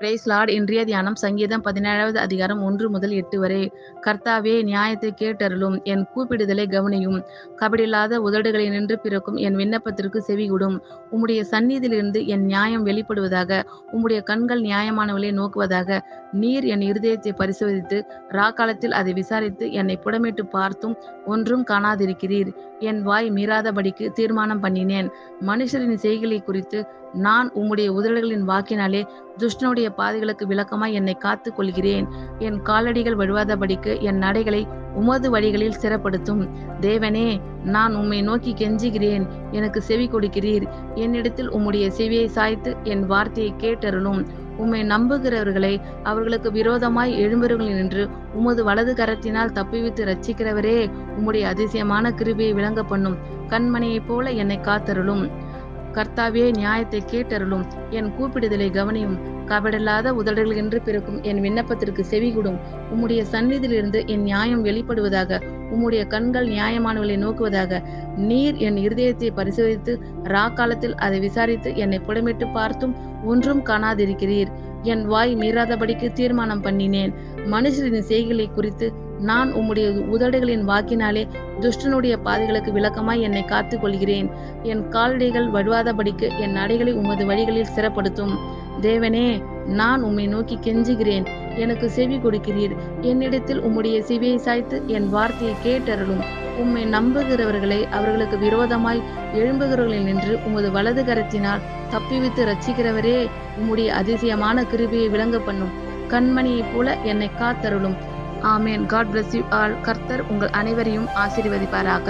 Price Lord. இன்றைய தியானம் சங்கீதம் 17வது அதிகாரம் 1 முதல் 8 வரை. கர்த்தாவே, நியாயத்தை கேட்டருளும், என் கூப்பிடுதலை கவனியும். கபடில்லாத உதடுகளினின்று பிறக்கும் என் விண்ணப்பத்திற்கு செவிகொடும். உம்முடைய சந்நிதியிலிருந்து என் நியாயம் வெளிப்படுவதாக. உம்முடைய கண்கள் நியாயமானவர்களை நோக்குவதாக. நீர் என் இருதயத்தை பரிசோதித்து ராக்காலத்தில் அதை விசாரித்து என்னை புடமிட்டு பார்த்தும் ஒன்றும் காணாதிருக்கிறீர். என் வாய் மீறாதபடிக்கு தீர்மானம் பண்ணினேன். மனுஷரின் செய்கைகளை குறித்து நான் உம்முடைய உதடுகளின் வாக்கினாலே துஷ்டனுடைய பாதைகளுக்கு விலக்கமாய் என்னை காத்து கொள்கிறேன். என் காலடிகள் வழுவாதபடிக்கு என் நடைகளை உமது வழிகளில் ஸ்திரப்படுத்தும். தேவனே, நான் உம்மை நோக்கி கெஞ்சுகிறேன், எனக்கு செவி கொடுக்கிறீர். என்னிடத்தில் உம்முடைய செவியை சாய்த்து என் வார்த்தையை கேட்டருளும். உம்மை நம்புகிறவர்களை அவர்களுக்கு விரோதமாய் எழும்புகிறவர்களினின்று உமது வலது கரத்தினால் தப்புவித்து இரட்சிக்கிறவரே, உம்முடைய அதிசயமான கிருபையை விளங்க பண்ணும். கண்மணியைப் போல என்னை காத்தருளும். கர்த்தாவே, நியாயத்தை கேட்டருளும், என் கூப்பிடுதலை கவனியும். கபடில்லாத உதடுகளின்று பிறக்கும் என் விண்ணப்பத்திற்கு செவிகொடும். உம்முடைய சந்நிதியிலிருந்து என் நியாயம் வெளிப்படுவதாக. உம்முடைய கண்கள் நியாயமானவர்களை நோக்குவதாக. நீர் என் இருதயத்தை பரிசோதித்து ராக்காலத்தில் அதை விசாரித்து என்னை புடமிட்டு பார்த்தும் ஒன்றும் காணாதிருக்கிறீர். என் வாய் மீறாதபடிக்கு தீர்மானம் பண்ணினேன். மனுஷரின் செய்கைகளை குறித்து நான் உம்முடைய உதடுகளின் வாக்கினாலே துஷ்டனுடைய பாதைகளுக்கு விலக்கமாய் என்னை காத்து கொள்கிறேன். என் காலடிகள் வழுவாதபடிக்கு என் நடைகளை உமது வழிகளில் ஸ்திரப்படுத்தும். தேவனே, நான் உம்மை நோக்கி கெஞ்சுகிறேன், எனக்கு செவி கொடுக்கிறீர். என்னிடத்தில் உம்முடைய செவியை சாய்த்து என் வார்த்தையை கேட்டருளும். உம்மை நம்புகிறவர்களை அவர்களுக்கு விரோதமாய் எழும்புகிறவர்களில் நின்று உமது வலது கரத்தினால் தப்பிவித்து இரட்சிக்கிறவரே, உம்முடைய அதிசயமான கிருபையை விளங்க பண்ணும். கண்மணியைப் போல என்னை காத்தருளும். ஆமேன். God bless you all. கர்த்தர் உங்கள் அனைவரையும் ஆசீர்வதிப்பாராக.